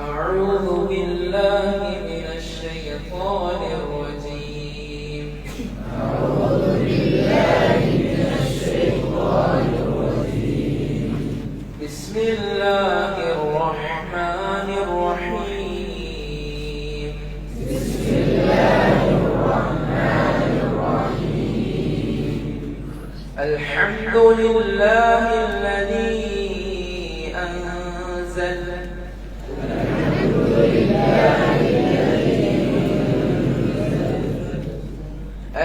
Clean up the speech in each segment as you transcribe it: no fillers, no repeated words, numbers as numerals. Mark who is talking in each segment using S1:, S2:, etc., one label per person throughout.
S1: أعوذ بالله من الشيطان الرجيم.
S2: أعوذ بالله من الشيطان الرجيم.
S1: بسم الله الرحمن الرحيم.
S2: بسم الله الرحمن الرحيم.
S1: الحمد لله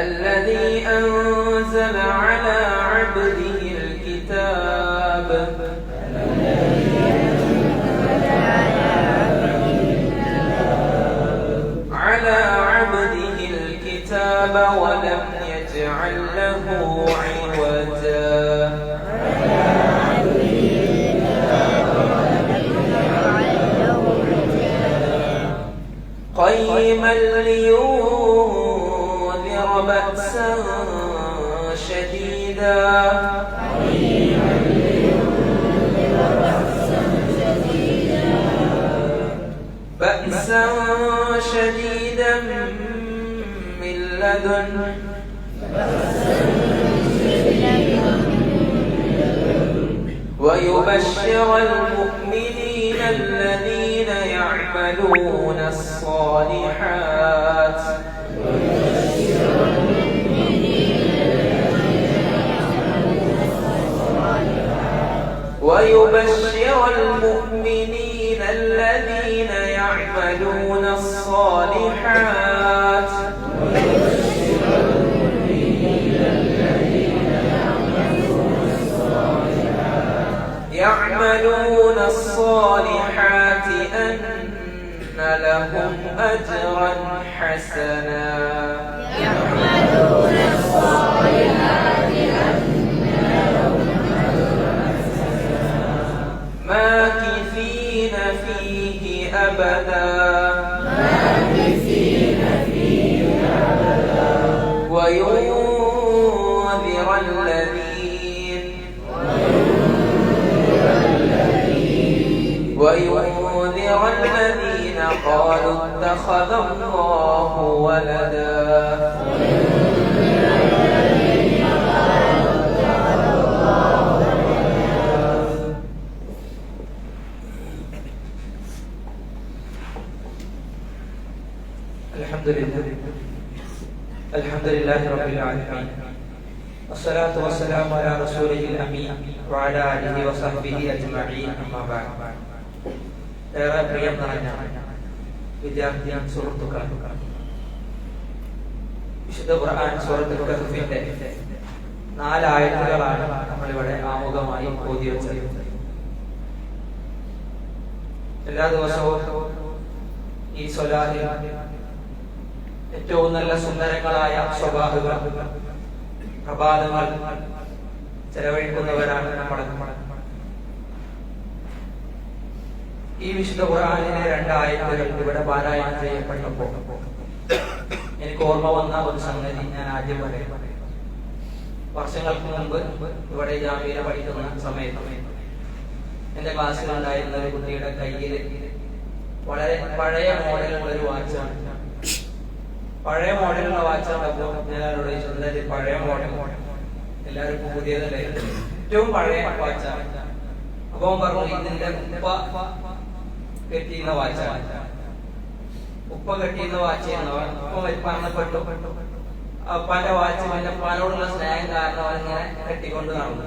S1: الذي أنزل على عبده الكتاب ولم يجعل له عوجا قيما لينذر بأسا شديدا من لدنه ويبشر المؤمنين الذين يعملون الصالحات أن لهم أجرا حسنا ماكثين فيه أبدا وينذر الذين قالوا اتخذ الله ولدا الحمد لله رب العالمين والصلاة والسلام على رسوله الأمين وعلى آله وصحبه أجمعين أما بعد. ഏറെ പ്രിയം നിറഞ്ഞ വിദ്യാർത്ഥി സുഹൃത്തുക്കൾ, വിശുദ്ധ ഖുർആൻ സൂറത്തുൽ കഹ്ഫിന്റെ 4 ആയത്തുകളാണ് നമ്മളിവിടെ ആമുഖമായി ഓതി വെച്ചത്. എല്ലാ ദിവസവും ഈ സ്വലാത്തിൽ ഏറ്റവും നല്ല സുന്ദരങ്ങളായ സ്വഭാവങ്ങൾ പ്രഭാതങ്ങൾ ചെലവഴിക്കുന്നവരാണ് നമ്മുടെ. ഈ വിശുദ്ധ ഖുർആനിലെ 2 ആയത്തുകൾ ഇവിടെ പാരായണം ചെയ്യപ്പെട്ടപ്പോൾ എനിക്ക് ഓർമ്മ വന്ന ഒരു സംഗതി ഞാൻ ആദ്യം പറയാം. വർഷങ്ങൾക്ക് മുമ്പ് ഇവിടെ ജാമ്യയിൽ പഠിക്കുന്ന സമയത്ത് എന്റെ ക്ലാസ്സിലുണ്ടായിരുന്ന ഒരു കുട്ടിയുടെ കയ്യിൽ വളരെ പഴയ മോഡലുള്ള ഒരു വാച്ചാണ്. പഴയ മോഡലുള്ള വാച്ചാണപ്പോൾ ഞാൻ അവരോട് ചോദിച്ചത്, പഴയ മോഡൽ എല്ലാവരും പുതിയതല്ലേ, ഏറ്റവും പഴയ വാച്ചാണ്. അപ്പൊ പറഞ്ഞു, ഇതിന്റെ ഉപ്പ കെട്ടിയിരുന്ന വാച്ചാണ്. ഉപ്പ കെട്ടിയിരുന്ന വാച്ച് ഉപ്പ മരണപ്പെട്ടു. അപ്പാന്റെ വാച്ച് പിന്നെ ഉപ്പാനോടുള്ള സ്നേഹം കാരണം അവനിങ്ങനെ കെട്ടിക്കൊണ്ട് നടന്നു.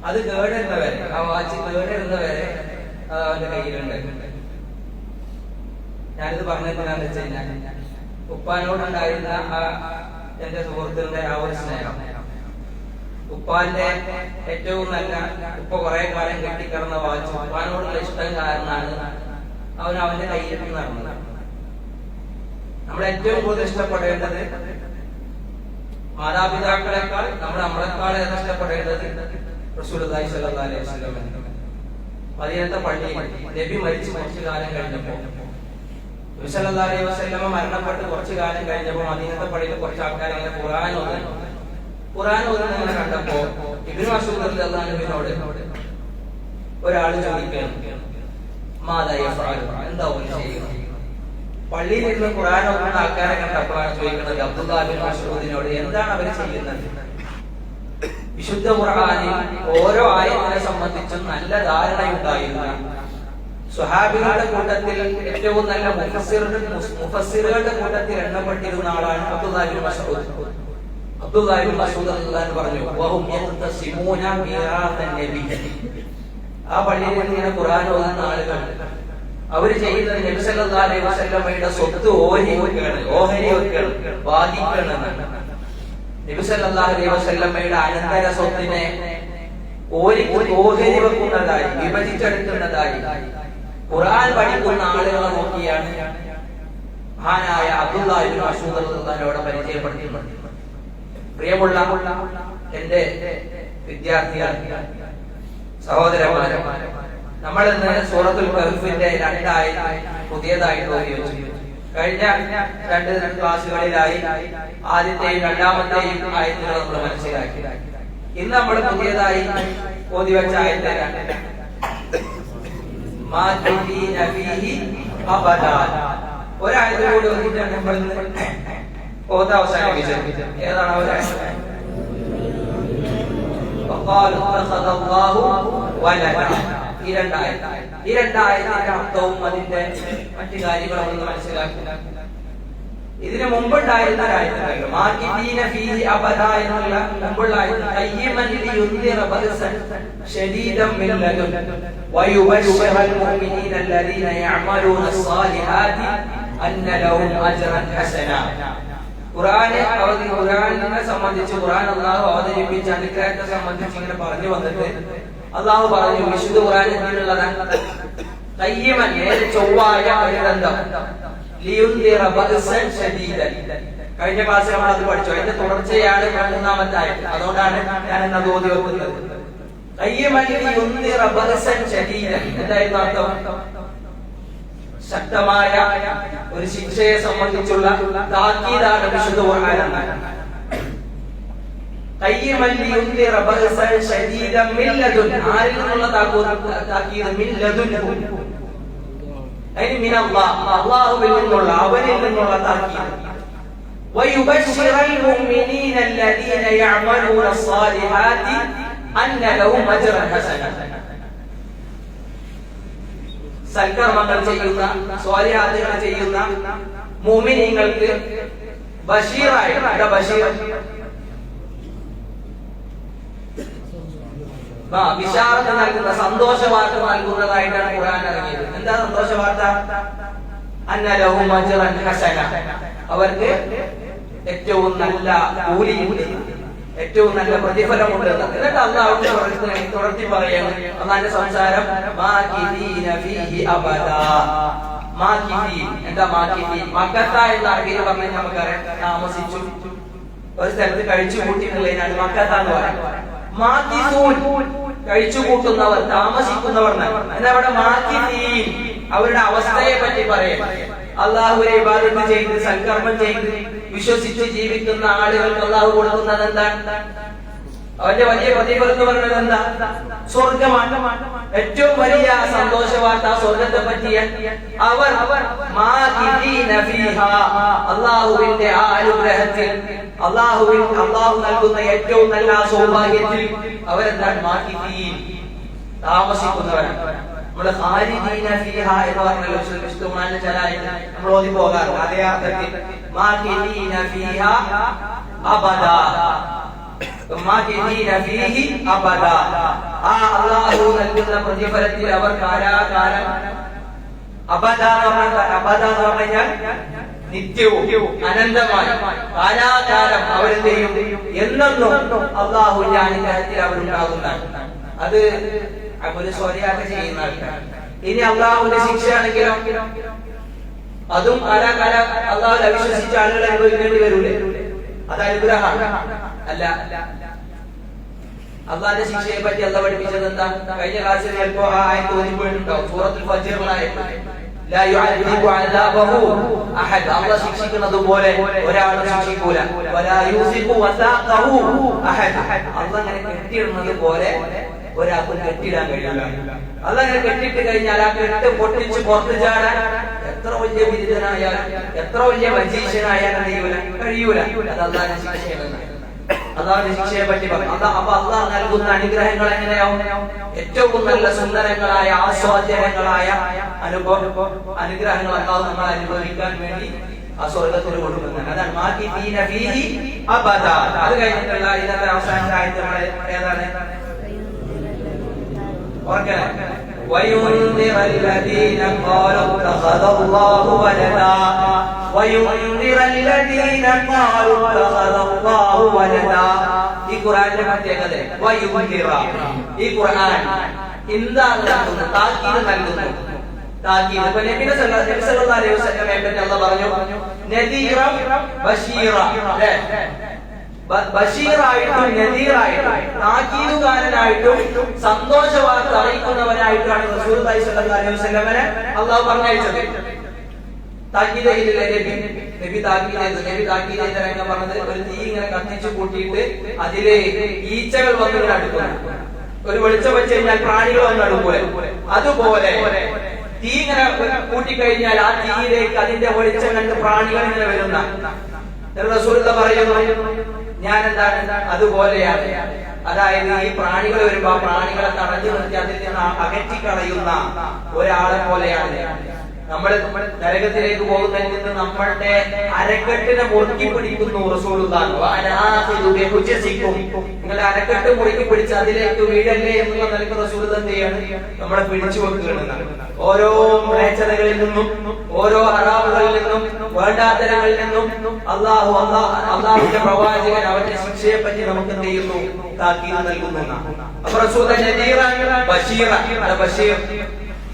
S1: അത് കേടരുന്നവരെ, ആ വാച്ച് കേടരുന്നവരെ അവന്റെ കയ്യിലുണ്ട്. ഞാനിത് പറഞ്ഞെന്തിനാന്ന് വെച്ച് കഴിഞ്ഞാൽ, ഉപ്പാനോടുണ്ടായിരുന്ന ആ എന്റെ സുഹൃത്തിന്റെ ആ ഒരു സ്നേഹം, ഉപ്പാന്റെ ഏറ്റവും നല്ല, ഉപ്പ കുറെ കാലം കെട്ടിക്കിടന്ന വാച്ച് ഉപ്പാനോടുള്ള ഇഷ്ടം കാരണമാണ് അവൻ അവന്റെ കയ്യിൽ നടന്നത്. നമ്മൾ ഏറ്റവും കൂടുതൽ ഇഷ്ടപ്പെടേണ്ടത് മാതാപിതാക്കളെക്കാൾ നമ്മളെക്കാൾ ഇഷ്ടപ്പെടേണ്ടത് റസൂലുള്ളാഹി സ്വല്ലല്ലാഹു അലൈഹി വസല്ലം. മദീനത്തെ പള്ളിയിൽ നബി മരിച്ചു കുറച്ചു കാലം കഴിഞ്ഞപ്പോൾ, നബി സല്ലല്ലാഹു അലൈഹി വസല്ലം മരണപ്പെട്ട് കുറച്ചു കാലം കഴിഞ്ഞപ്പോൾ മദീനത്തെ പള്ളിയിൽ കുറച്ച് ആൾക്കാർ അങ്ങനെ ഖുർആൻ ഓതുന്നത് കണ്ടപ്പോ ഇബ്നു മസ്ഊദ് റളിയല്ലാഹു അൻഹുവിനോട് ഒരാൾ ചോദിക്കുകയാണ്, എന്താ ഓൻ ചെയ്യുന്നത്? പള്ളിയിൽ ഇരുന്ന് ഖുർആൻ ഓതുന്ന ആൾക്കാരെ കണ്ടപ്പോഴാണ് ചോദിക്കുന്നത് അബ്ദുല്ലാഹ് ബിൻ മസ്ഊദിനോട്, എന്താണ് അവർ ചെയ്യുന്നത്? വിശുദ്ധ ഖുർആനിൽ ഓരോ ആയത്തിനെ സംബന്ധിച്ചും നല്ല ധാരണയുണ്ടായിരുന്നു. സ്വഹാബികളുടെ കൂട്ടത്തിൽ ഏറ്റവും നല്ല മുഫസ്സിറുകളുടെ കൂട്ടത്തിൽ എണ്ണപ്പെട്ടിരുന്ന ആളാണ് Abdullah bin Masood. Abdullah bin Masood റളിയല്ലാഹു പറഞ്ഞു, വഹും യഖ്തസിമൂന മീറാസൻ നബി. ആ പള്ളിയിൽ ഇങ്ങനെ ഖുർആൻ ഓതുന്ന ആളുകൾ അവർ ചെയ്യുന്നത് നബി സല്ലല്ലാഹു അലൈഹി വസല്ലമയുടെ സ്വത്ത് ഓഹരി വെക്കുകയാണ്, ബാധിക്കുകയാണ്. നബി സല്ലല്ലാഹു അലൈഹി വസല്ലമയുടെ അനന്തര സ്വത്തിനെ ഓഹരി വെക്കുന്നതായി, വിഭജിച്ചെടുക്കുന്നതായി ഖുർആൻ പഠിക്കുന്ന ആളുകളെ നോക്കിയാണ് മഹാനായ അബ്ദുല്ലാഹ് ഇബ്നു മസ്ഊദ് റളിയല്ലാഹു പരിചയപ്പെടുത്തുന്നത്. പ്രിയമുള്ള എന്റെ വിദ്യാർത്ഥികളെ, സഹോദരന്മാരെ, നമ്മൾ ഇന്ന് സൂറത്തുൽ കഹ്ഫിന്റെ 2 ആയത്ത് പുതിയതായിട്ട് ഓതി വെച്ചു. കഴിഞ്ഞ 2 ക്ലാസ്സുകളിലായി ആദ്യത്തെയും രണ്ടാമത്തെയും ആയത്തുകൾ നമ്മൾ മനസ്സിലാക്കി. ഇന്ന് നമ്മൾ പുതിയതായി ഓതി വെച്ച ആയത്ത് ഒരായത്ത് കൂടി ഓതിയിട്ടാണ് നമ്മൾ ഓത അവസാനിപ്പിച്ചത്. ഏതാണ് അവരായത്? ഈ രണ്ടായത്തിന്റെ അർത്ഥവും അതിന്റെ മറ്റു കാര്യങ്ങളും ഒന്ന് മനസ്സിലാക്കി. ഇതിന് മുമ്പുണ്ടായിരുന്ന ആയത്തുണ്ടല്ലോ, മാകിദീന ഫീഹി അബദ എന്നുള്ള മുമ്പുള്ള ആയത്ത്, ഖയ്യിമൻ ലിയുൻദിറ ബഅസൻ ശദീദൻ മിൻ ലദുൻ വയുബശ്ശിറൽ മുഅ്മിനീന അല്ലദീന യഅമലൂന സ്സാലിഹാതി അന്ന ലഹും അജ്റൻ ഹസന. ഖുർആനിനെ സംബന്ധിച്ച് ഖുർആൻ അല്ലാഹു അവതരിപ്പിച്ച അനുഗ്രഹത്തെ സംബന്ധിച്ച് ഇങ്ങനെ പറഞ്ഞു വന്നിട്ട് അല്ലാഹു പറഞ്ഞു, വിശുദ്ധ ഖുർആൻ എന്തിനുള്ളതാണ്? ഖയ്യിമൻ, ചൊവ്വായ ഒരു ഗ്രന്ഥം, ലിയുൻദിറ ബഅസൻ ശദീദൻ. കഴിഞ്ഞ ക്ലാസ്സിൽ നമ്മൾ അത് പഠിച്ചു. അതിന്റെ തുടർച്ചയാണ് 3-ാമത്തെ ആയത്ത്. അതുകൊണ്ടാണ് ഞാൻ ഇന്നത് ഓതി വെക്കുന്നത്. ഖയ്യിമൻ ലിയുൻദിറ ബഅസൻ ശദീദൻ എന്തായിരുന്നു അർത്ഥം? ശക്തമായ ഒരു ശിക്ഷയെ സംബന്ധിച്ചുള്ള താക്കീതാണ് വിശുദ്ധ ഖുർആൻ. ഖയ്യിമൻ ലിയുൻദിറ ബഅസൻ ശദീദൻ മിൻ ലദുൻ, ആരിൽ നിന്നുള്ള താക്കീത്? മിൻ ലദുൻ, മിൻ അല്ലാഹ്, അല്ലാഹുവിൽ നിന്നുള്ള, അവനിൽ നിന്നുള്ള താക്കീത്. വയുബശ്ശിറൽ മുഅ്മിനീന അല്ലദീന യഅമലൂന സ്സാലിഹാതി അന്ന ലഹും അജ്റൻ ഹസന. സൽക്കർമ്മങ്ങൾ ചെയ്യുന്ന, സ്വാലിഹാത്തുകൾ ചെയ്യുന്ന മുഅ്മിനീങ്ങൾക്ക് ബശീറായി, ബശീർ വിശാലത നൽകുന്ന, സന്തോഷ വാർത്ത നൽകുന്നതായിട്ടാണ് ഖുർആൻ ഇറങ്ങിയത്. എന്താ സന്തോഷ വാർത്ത? അന്ന ലഹും അജ്റൻ ഹസന, അവർക്ക് ഏറ്റവും നല്ല കൂലിയുണ്ട്, ഏറ്റവും നല്ല പ്രതിഫലമുണ്ട്. എന്നിട്ട് അല്ലാഹു തുടർത്തി പറയുന്നു, അല്ലാഹുവിന്റെ സംസാരം, മാകിദീന ഫീഹി അബദാ. മാകിദീൻ, എന്താ മാകിദീൻ? മക്കത്ത എന്ന അറബിയിൽ പറഞ്ഞാൽ നമുക്കറിയാം, താമസിച്ചു, ഒരു സ്ഥലത്ത് കഴിച്ചു കൂട്ടിയിട്ടുള്ളതിനാണ് മക്കത്ത എന്ന് പറയുന്നത്. മാകിദൂൻ, കഴിച്ചു കൂട്ടുന്നവർ, താമസിക്കുന്നവർ. എന്നാ അവിടെ മാകിദീൻ അവരുടെ അവസ്ഥയെ പറ്റി പറയും. അല്ലാഹുവിനെ ഇബാദത്ത് ചെയ്ത്, സൽക്കർമ്മം ചെയ്ത്, വിശ്വസിച്ച് ജീവിക്കുന്ന ആളുകൾക്ക് അല്ലാഹു കൊടുക്കുന്നത് എന്താണ്? അവന്റെ വലിയ പ്രതിഫലം എന്ന് പറയുന്നത് എന്താ? സ്വർഗമാണ്. ഏറ്റവും വലിയ സന്തോഷ വാർത്ത സ്വർഗത്തെ പറ്റിയ അവർ അല്ലാഹുവിന്റെ ആ അനുഗ്രഹത്തിൽ, അല്ലാഹു നൽകുന്ന ഏറ്റവും നല്ല സൗഭാഗ്യത്തിൽ അവരെന്താണ്? മാകിദീൻ, താമസിക്കുന്നവരാണ്. നമ്മള് ഖാലിദീന ഫീഹ എന്ന് പറഞ്ഞല്ലോ വിശുദ്ധമായ ചില നമ്മൾ ഓതി പോകാറുണ്ട്. അതേ അർത്ഥത്തിൽ മാകിദീന ഫീഹ അബദാ, മാകിദീന ഫീഹി അബദാ. ആ അല്ലാഹു നൽകുന്ന പ്രതിഫലത്തിൽ അവർ കാലാകാലം, അബദാ എന്ന് പറഞ്ഞാൽ നിത്യവും അനന്തമായി, കാലാകാലം അവരെന്ത് ചെയ്യും? എന്നെന്നും അല്ലാഹുവിന്റെ അനുഗ്രഹത്തിൽ അവരുണ്ടാകുന്നതാണ്. അത് അമല് സ്വാലിഹാത്ത് ചെയ്യുന്ന ആൾക്കാർ. ഇനി അല്ലാഹുവിന്റെ ശിക്ഷയാണെങ്കിലോ അതും കാലാകാലം അല്ലാഹുവിൽ അവിശ്വസിച്ച ആളുകൾ അനുഭവിക്കേണ്ടി വരൂലേ? അത് അനുഗ്രഹമാണ്. അല്ല, അല്ലാഹുവിന്റെ ശിക്ഷയെ പറ്റി അല്ലാഹു പഠിപ്പിച്ചത് എന്താ? കഴിഞ്ഞ ക്ലാസ്സിൽ ചിലപ്പോ ആ ആയത്ത് ഓതിപ്പോയിട്ടുണ്ടാവും. സൂറത്തുൽ ഫജ്റിലെ ആയത്ത്, ലാ യുഅദ്ദിബു അദാബഹു അഹദ്, അല്ലാഹു ശിക്ഷിക്കുന്നത് പോലെ ഒരാളും ശിക്ഷിക്കൂല. വലാ യൂസിഖു വസാഖഹു അഹദ്, അല്ലാഹു അങ്ങനെ കെട്ടിയിടുന്നത് പോലെ ഒരാൾക്ക് കെട്ടിടാൻ കഴിയില്ല. അതങ്ങനെ കെട്ടിട്ട് കഴിഞ്ഞാൽ ആ കെട്ട് പൊട്ടിച്ച് പുറത്തു ചാടാൻ എത്ര വലിയ ബിരുദനായാലും എത്ര വലിയ മജീഷ്യനായാലും കഴിയൂല. അത് അള്ളാഹിന്റെ ശിക്ഷയാണ്. അള്ളാഹിന്റെ ശിക്ഷയെ പറ്റി പറഞ്ഞു. അപ്പൊ അള്ളാഹ് നൽകുന്ന അനുഗ്രഹങ്ങൾ എങ്ങനെയാവും? ഏറ്റവും നല്ല സുന്ദരങ്ങളായ ആസ്വാദ്യങ്ങളായ അനുഗ്രഹങ്ങൾ അള്ളാഹ് നമ്മൾ അനുഭവിക്കാൻ വേണ്ടി ആ സ്വർഗത്തിൽ കൊടുക്കുന്നത്. അതാണ് മാകിദീന ഫീഹി അബദ. അത് കഴിഞ്ഞിട്ടുള്ള ഇന്നത്തെ അവസാനത്തെ ആയത്തുകൾ ഏതാണ്? ഓർക്കണം. وينذر الذين قالوا اتخذ الله ولدا وينذر الذين قالوا اتخذ الله ولدا. ഈ ഖുർആനിലെ പ്രത്യേകത വയുൻദിറ. ഈ ഖുർആൻ എന്താണ് നൽകുന്നത്? താക്കീത് നൽകുന്നു. താക്കീത്. ഇപ്പൊ നബി സല്ലല്ലാഹു അലൈഹി വസല്ലമയെ പറ്റി അല്ലാഹ് പറഞ്ഞു നദീറ ബശീറ. അല്ലേ? ബഷീറായിട്ടും നദീറായിട്ടും താക്കീതുകാരനായിട്ടും സന്തോഷ വാർത്ത അറിയിക്കുന്നവനായിട്ടാണ് റസൂലുള്ളാഹി സ്വല്ലല്ലാഹു അലൈഹി വസല്ലമയെ അല്ലാഹു പറഞ്ഞയച്ചത്. താക്കീത് ചെയ്തില്ലേ നബി? താക്കീത് ചെയ്ത രംഗം പറഞ്ഞത് ഒരു തീ ഇങ്ങനെ കത്തിച്ചു കൂട്ടിയിട്ട് അതിലെ ഈച്ചകൾ വന്ന് ഇങ്ങനെ അടുക്കുന്നു. ഒരു വെളിച്ചം വെച്ച് കഴിഞ്ഞാൽ പ്രാണികൾ വന്ന് അടുക്കൂലെ, അതുപോലെ തീ ഇങ്ങനെ കൂട്ടിക്കഴിഞ്ഞാൽ ആ തീയിലേക്ക് അതിന്റെ വെളിച്ചം കണ്ട് പ്രാണികൾ ഇങ്ങനെ വരുന്ന റസൂലുള്ളാഹി പറയുന്നു ഞാൻ എന്താണ് അതുപോലെയാണ്. അതായത് ഈ പ്രാണികൾ വരുമ്പോ ആ പ്രാണികളെ തടഞ്ഞു നിർത്തി അതിൽ നിന്ന് അകറ്റിക്കളയുന്ന ഒരാളെ പോലെയാണ്. നമ്മൾ നരകത്തിലേക്ക് പോകുന്നതിൽ നിന്ന് നമ്മളുടെ അരക്കെട്ടിനെ മുറുക്കി പിടിക്കുന്നു റസൂലുള്ളാഹി. നിങ്ങളുടെ അരക്കെട്ട് മുറുക്കി പിടിച്ച് അതിലേക്ക് വീഴല്ലേ എന്നുള്ള നിലക്ക് റസൂലുള്ളാഹി എന്ത് ചെയ്യാണ്? നമ്മളെ പിടിച്ചു വെക്കുകയാണ്. ഓരോ മ്ലേച്ഛതകളിൽ നിന്നും ഓരോ ഹറാമുകളിൽ നിന്നും വേണ്ടാത്തരങ്ങളിൽ നിന്നും അള്ളാഹുവിന്റെ പ്രവാചകൻ അവന്റെ ശിക്ഷയെ പറ്റി നമുക്ക് എന്ത് ചെയ്യുന്നു? താക്കീത് നൽകുന്നു. അപ്പൊ ബഷീർ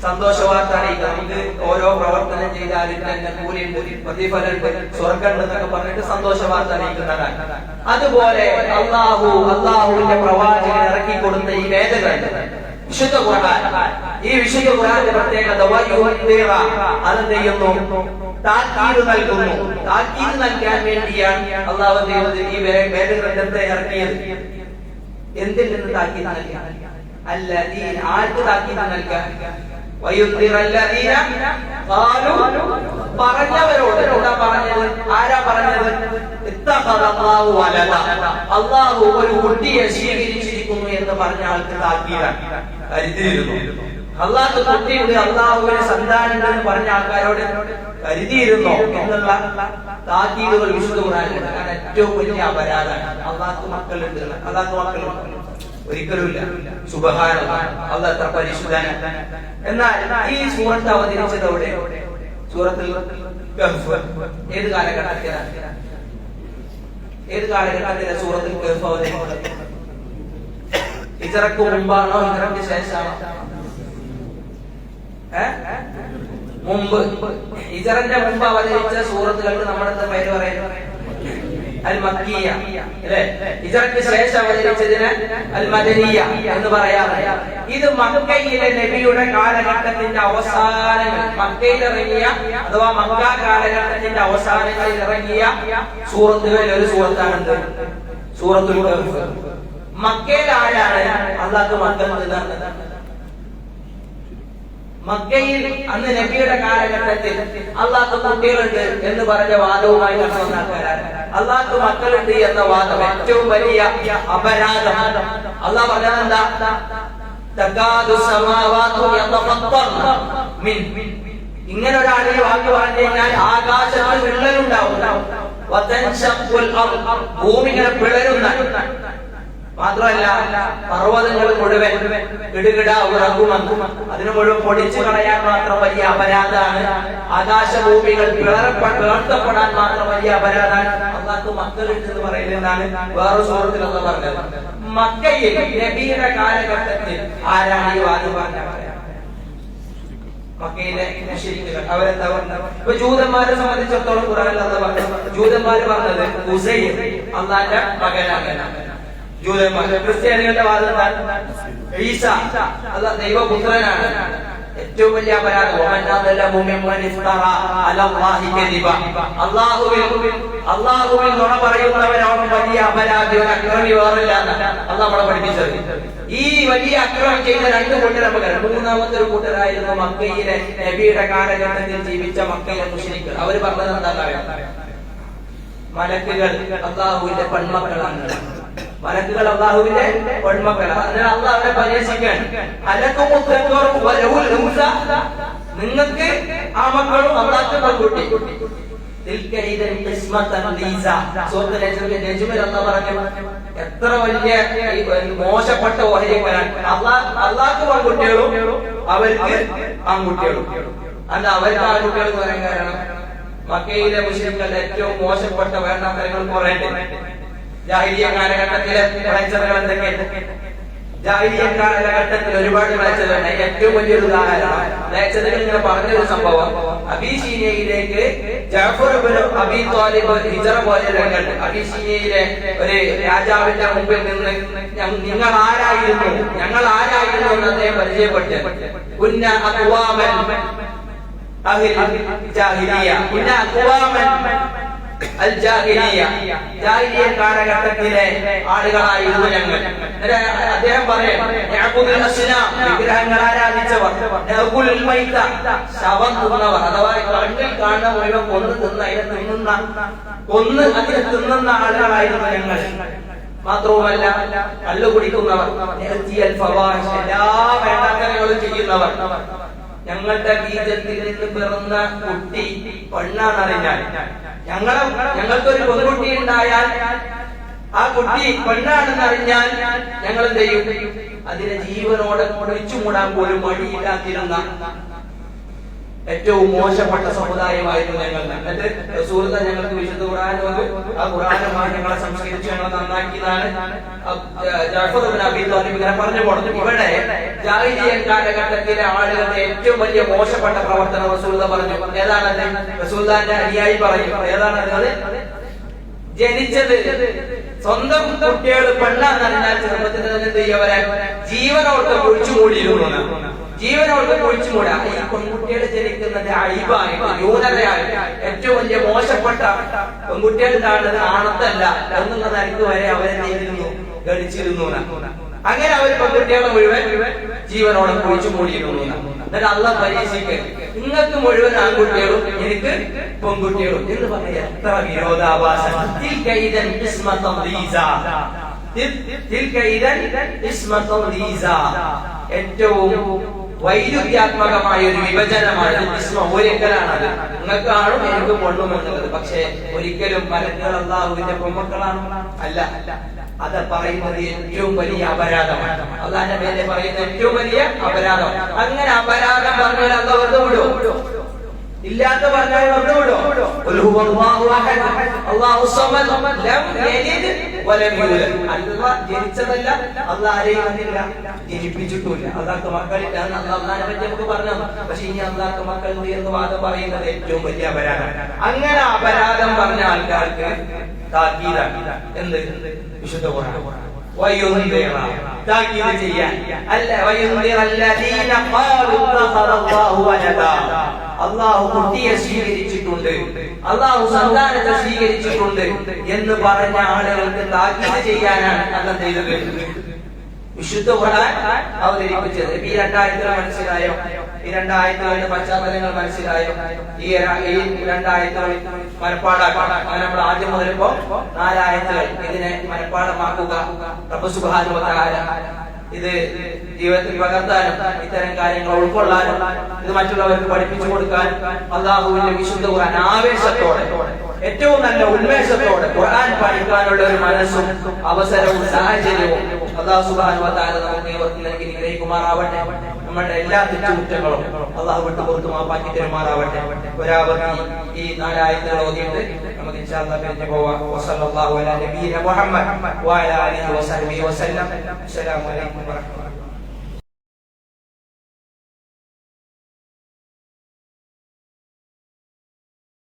S1: സന്തോഷ വാർത്ത അറിയിക്കുക. നമുക്ക് ഓരോ പ്രവർത്തനം ചെയ്താലും തന്നെ കൂലിയുണ്ട്, പ്രതിഫലമുണ്ട്, സ്വർഗ്ഗമുണ്ട് എന്നൊക്കെ പറഞ്ഞിട്ട് സന്തോഷ വാർത്ത അറിയിക്കുന്നതാണ്. അതുപോലെ അള്ളാഹുവിന്റെ പ്രവാചകൻ ഇറക്കി കൊടുത്ത ഈ വേദഗ്രന്ഥം വിശുദ്ധ ഖുർആൻ, ഈ വിശുദ്ധ ഖുർആന്റെ പ്രത്യേകത അതെന്ത് ചെയ്യുന്നു? താക്കീത് നൽകുന്നു. താക്കീത് നൽകാൻ വേണ്ടിയാണ് അള്ളാഹു ഈ വേദഗ്രന്ഥത്തെ ഇറക്കിയത്. എന്തിൽ നിന്ന് താക്കീത് നൽകാൻ? അല്ലദീന, ആർക്ക് താക്കീത് നൽകാൻ? പറഞ്ഞവരോട്. എന്താ പറഞ്ഞത്? ആരാ പറഞ്ഞത്? അള്ളാഹു ഒരു കുട്ടിയെ സ്വീകരിച്ചിരിക്കുന്നു എന്ന് പറഞ്ഞ ആൾക്ക് താക്കീതാണ്. കരുതിയിരുന്നു. അള്ളാഹു കുട്ടിയുണ്ട്, അള്ളാഹുവിന് സന്താനം എന്ന് പറഞ്ഞ ആൾക്കാരോട് കരുതിയിരുന്നോ എന്നുള്ള താക്കീതുകൾ വിശുദ്ധ ഖുർആനിലുണ്ട്. കാരണം ഏറ്റവും വലിയ അപരാധമാണ് അള്ളാഹു മക്കളുണ്ട്. അള്ളാഹു മക്കളുണ്ട് ഒരിക്കലുമില്ല. സുബ്ഹാനല്ലാഹ്, അല്ലാഹു എത്ര പരിശുദ്ധനാണ്. എന്നാൽ ഈ സൂറത്ത് അവതരിച്ചതോടെ സൂറത്തുൽ കഹ്ഫ് ഏത് കാലഘട്ടത്തിലെ സൂറത്തുൽ കഹ്ഫ് അവതരിച്ചത്? ഹിജ്റക്ക് മുമ്പാണോ ഹിജ്റക്ക് ശേഷമാണോ? മുമ്പ്. ഹിജ്റന്റെ മുമ്പ് അവതരിച്ച സൂറത്തുകൾക്ക് നമ്മുടെ പേര് പറയുന്നത് അൽ മക്കിയ അല്ലേ? ഹിജ്റക്ക് ശേഷം അവതരിച്ചതിന് അൽ മദനിയ എന്ന് പറയാറുണ്ട്. ഇത് മക്കയിലെ നബിയുടെ കാലഘട്ടത്തിന്റെ അവസാനങ്ങൾ, മക്കയിലിറങ്ങിയ അഥവാ മക്ക കാലഘട്ടത്തിന്റെ അവസാനങ്ങളിൽ ഇറങ്ങിയ സൂറത്തുകളിൽ ഒരു സൂറത്താണെന്ത്? സൂറത്തുൽ കഹ്ഫ്. മക്കയിൽ ആരാണ് അള്ളാഹു മക്കൾ നൽകുന്നത്? മക്കയിൽ അന്ന് നബിയുടെ കാലഘട്ടത്തിൽ അള്ളാഹു കുട്ടികളുണ്ട് എന്ന് പറഞ്ഞ വാദവുമായി നടന്ന ആൾക്കാരാണ്. അള്ളാഹു മക്കളുണ്ട് എന്ന വാദം ഏറ്റവും വലിയ അപരാധം. അള്ളാഹു പറഞ്ഞതെന്താ? ഇങ്ങനെ ഒരാൾ ഈ വാക്ക് പറഞ്ഞു കഴിഞ്ഞാൽ ആകാശത്തിൽ വിള്ളലുണ്ടാവും, ഭൂമി ഇങ്ങനെ പിളരുന്ന. മാത്രമല്ല പർവ്വതങ്ങൾ മുഴുവൻ ഇടുകിട ഉറങ്ങുമെന്നും അതിന് മുഴുവൻ പൊടിച്ചു കളയാൻ മാത്രം വലിയ അപരാധമാണ്. ആകാശഭൂമികൾ പിളർത്തപ്പെടാൻ മാത്രം വലിയ അപരാധമാണ്. അള്ളാഹു മക്കളുണ്ട് എന്ന് പറയുന്നതാണ് വേറെ സൂറത്തിൽ അള്ളാഹു പറഞ്ഞത്. മക്കയിൽ നബിയുടെ കാലഘട്ടത്തിൽ ആരാണ് ഈ വാദം പറഞ്ഞത്? മക്കയിലെ മുശ്രിക്കുകൾ. അവരെന്താ പറഞ്ഞത്? ഇപ്പൊ ജൂതന്മാരെ സംബന്ധിച്ചിടത്തോളം ഖുർആനിൽ അള്ളാഹു പറഞ്ഞത്, ജൂതന്മാര് പറഞ്ഞത് ഉസൈർ അള്ളാന്റെ മകനാണ്. ജൂതന്മാർ. ക്രിസ്ത്യാനികളുടെ വാദം ഈസ അല്ലാഹ് ദൈവപുത്രനാണ്. ഏറ്റവും വലിയ അപരാധം അള്ളാഹുവിൽ നുണ പറയുന്നവനാണ് വലിയ അപരാധി, ഒരു അക്രമി വേറില്ല. അള്ളാഹ് നമ്മളെ പഠിപ്പിച്ചത്. ഈ വലിയ അക്രമം ചെയ്ത രണ്ട് കൂട്ടർ നമുക്കറിയാം. മൂന്നാമത്തെ ഒരു കൂട്ടരായിരുന്നു മക്കയിലെ നബിയുടെ കാലഘട്ടത്തിൽ ജീവിച്ച മക്കയിലെ മുശ്രിക്കുകൾ. അവർ പറഞ്ഞത് എന്താണെന്നറിയാം? മലക്കുകൾ അല്ലാഹുവിന്റെ പെൺമക്കളാണ്. മലക്കുകൾ അല്ലാഹുവിന്റെ പെൺമക്കളാണ്. അതിനാൽ അല്ലാഹു അവരെ പരിഹസിക്കാൻ നിങ്ങൾക്ക് ആ മക്കളും അള്ളാഹ്ക്ക് പെൺകുട്ടി. എത്ര വലിയ മോശപ്പെട്ട ഓഹരികളാണ്. അള്ളാഹ്ക്ക് പെൺകുട്ടികളും അവർക്ക് ആൺകുട്ടികളും. അല്ല, അവർക്ക് ആൺകുട്ടികൾ എന്ന് പറയാൻ കാരണം മക്കയിലെ മുസ്ലിംകളുടെ ഏറ്റവും മോശപ്പെട്ട വേണ്ടാത്തരങ്ങൾ കുറെ ജാഹിലിയ്യ കാലഘട്ടത്തിലെ വിളച്ചതുകൾ എന്തൊക്കെയുണ്ട്? ജാഹിലിയ്യ കാലഘട്ടത്തിൽ ഒരുപാട് വിളച്ചതുണ്ട്. ഏറ്റവും വലിയൊരു ഉദാഹരണം വിളച്ചതുകൾ ഇങ്ങനെ പറഞ്ഞൊരു സംഭവം. അബീസീനിയയിലേക്ക് ജഅഫർ ഇബ്നു അബീ ത്വാലിബ് ഹിജറ പോയ രംഗമുണ്ട്. അബീസീനിയയിലെ ഒരു രാജാവിന്റെ മുമ്പിൽ നിന്ന് നിങ്ങൾ ആരായിരുന്നു എന്ന് അദ്ദേഹം പരിചയപ്പെട്ട് കുന്ന അഖ്വാമൻ ജാഹിലിയ്യ കാലഘട്ടത്തിലെ ആളുകളായിരുന്നു ഞങ്ങൾ. അദ്ദേഹം പറയാം, വിഗ്രഹങ്ങൾ ആരാധിച്ചവർ, ശവം തിന്നവർ, അഥവാ കണ്ണിൽ കാണുന്ന മുഴുവൻ കൊന്ന് അതിനെ തിന്നുന്ന ആളുകളായിരുന്നു ഞങ്ങൾ. മാത്രവുമല്ല കള്ളു കുടിക്കുന്നവർ, എല്ലാ വേണ്ടാത്തരങ്ങളും ചെയ്യുന്നവർ. ഞങ്ങളുടെ ബീജത്തിൽ നിന്ന് പിറന്ന കുട്ടി പെണ്ണാണെന്നറിഞ്ഞാൽ, ഞങ്ങൾക്കൊരു പെൺകുട്ടി ഉണ്ടായാൽ ആ കുട്ടി പെണ്ണാണെന്നറിഞ്ഞാൽ ഞങ്ങൾ എന്ത് ചെയ്യും? അതിനെ ജീവനോടെ ഒഴിച്ചു മൂടാൻ പോലും മടിയില്ലാതിരുന്ന ഏറ്റവും മോശപ്പെട്ട സമുദായമായിരുന്നു ഞങ്ങൾ. എന്നിട്ട് റസൂലുള്ളാഹി ഞങ്ങൾക്ക് വിശുദ്ധ ഖുർആൻ വന്നു. ആ ഖുർആനുമായി ഞങ്ങളെ സംസ്കരിച്ചു, ഞങ്ങളെ നന്നാക്കിയതാണ്. ജഅഫർ ഇബ്നു അബീ ത്വാലിബ് ഇങ്ങനെ പറഞ്ഞു പോണു. ഇവിടെ ജാഹിലിയ്യ കാലഘട്ടത്തിലെ ആളുകളുടെ ഏറ്റവും വലിയ മോശപ്പെട്ട പ്രവർത്തനം റസൂലുള്ളാഹി പറഞ്ഞു. ഏതാണത്? റസൂലുള്ളാഹിന്റെ അനുയായി പറയും. ഏതാണത്? ജനിച്ചത് സ്വന്തം കുട്ടികൾ പെണ്ണാണെന്നറിഞ്ഞാൽ ചെറുപ്പത്തിൽ തന്നെ ചെയ്യവരെ ജീവനോട്ട് ഒഴിച്ചു മൂടിയിരുന്നു. ജീവനോട് കുഴിച്ചു മൂടാ. ഈ പെൺകുട്ടികൾ ജനിക്കുന്നത് അഴിബായിട്ട്, ന്യൂനതയായിട്ട്, ഏറ്റവും വലിയ മോശപ്പെട്ട പെൺകുട്ടികളുണ്ടാകുന്നത് ആണത്തല്ല എന്നുള്ളതായിട്ട് വരെ അവരെ ഗണിച്ചിരുന്നു. അങ്ങനെ അവർ പെൺകുട്ടികളെ മുഴുവൻ ജീവനോടെ കുഴിച്ചു മൂടിയിരുന്നു. എന്നിട്ട് അള്ളാഹ് പരീക്ഷിക്കുക, നിങ്ങൾക്ക് മുഴുവൻ ആൺകുട്ടികളും എനിക്ക് പെൺകുട്ടികളും എന്ന് പറഞ്ഞ എത്ര വിരോധാഭാസം. ഏറ്റവും വൈരുദ്ധ്യാത്മകമായ ഒരു വിഭജനമാണ്. ഒരിക്കലാണത് നിങ്ങൾക്ക് ആണും എനിക്ക് പൊണ്ണും എന്നുള്ളത്. പക്ഷെ ഒരിക്കലും മലക്കുകൾ അല്ലാഹുവിന്റെ പെൺമക്കളാണ് അല്ല. അത് പറയുന്നത് ഏറ്റവും വലിയ അപരാധമാണ്. അല്ലാഹുവിന്റെ പേരിൽ പറയുന്ന ഏറ്റവും വലിയ അപരാധമാണ്. അങ്ങനെ അപരാധം പറഞ്ഞാൽ അല്ലാഹു വെറുതെ വിടുമോ? ഇല്ലാത്ത പറഞ്ഞാൽ വെറുതെ വിടുമോ? അല്ലാഹു സമദ് ലം യലിദ് വലം യൂലദ്. അല്ലാഹ് ജനിച്ചതല്ല, അല്ലാഹ് ആരെയും ജനിപ്പിച്ചിട്ടില്ല. അല്ലാഹ്ക്ക് മക്കളില്ല എന്ന് അല്ലാഹുവിനെ പറ്റി നമുക്ക് പറഞ്ഞു. പക്ഷെ ഇനി അല്ലാഹ്ക്ക് മക്കളുണ്ട് എന്ന് വാദം പറയുന്നത് ഏറ്റവും വലിയ അപരാധമാണ്. അങ്ങനെ അപരാധം പറഞ്ഞ ആൾക്കാർക്ക് താക്കീതാണ്. എന്ത്? വിശുദ്ധ ഖുർആൻ താക്കീത് ചെയ്യാൻ. അല്ലാഹു കുട്ടിയെ സ്വീകരിച്ചിട്ടുണ്ട്, അല്ലാഹു സന്താനത്തെ സ്വീകരിച്ചിട്ടുണ്ട് എന്ന് പറഞ്ഞ ആളുകൾക്ക് താക്കീത് ചെയ്യാനാണ് അല്ലാഹു ചെയ്തത്. വിശുദ്ധ ഖുർആൻ അവതരിപ്പിച്ചത്. ഈ രണ്ടായത്തുകൾ മനസ്സിലായോ? ഈ രണ്ടായത്തുകളുടെ പശ്ചാത്തലങ്ങൾ മനസ്സിലായോ? ഈ രണ്ടായത്തുകൾ മനപ്പാടാക്കണം. അങ്ങനെ നമ്മൾ ആദ്യം മുതൽ ഇപ്പോ 4 ആയത്തുകൾ ഇതിനെ മനപ്പാടമാക്കുക. റബ്ബ് സുബ്ഹാനഹു വ തആല ഇത് ജീവിതത്തിൽ പകർത്താനും ഇത്തരം കാര്യങ്ങൾ ഉൾക്കൊള്ളാനും ഇത് മറ്റുള്ളവർക്ക് പഠിപ്പിച്ചു കൊടുക്കാനും അല്ലാഹുവിന്റെ വിശുദ്ധ ഖുർആൻ ആവേശത്തോടെ, ഏറ്റവും നല്ല ഉന്മേഷത്തോടെ ഖുർആൻ പഠിക്കാനുള്ള ഒരു മനസ്സും അവസരവും സാഹചര്യവും അല്ലാഹു സുബ്ഹാനഹു വ തആല നമുക്ക് ഇവർക്ക് നൽകി അനുഗ്രഹിക്കുമാറാവട്ടെ. നമ്മുടെ എല്ലാ തെറ്റുകുറ്റങ്ങളും അല്ലാഹു വിട്ടുപുറത്ത് മാപ്പാക്കി തരുമാറാവട്ടെ. ഒരാവർത്തി ഈ 4 ആയത്തുകൾ ഓതിയിട്ട് നമുക്ക് ഇൻഷാ അല്ലാഹ് പിരിഞ്ഞു പോവാം. വസല്ലല്ലാഹു അലാ നബിയിന മുഹമ്മദ് വഅലാ ആലിഹി വസഹ്ബിഹി വസല്ലം. അസ്സലാമു അലൈക്കും വറഹ്മത്തുള്ളാഹി.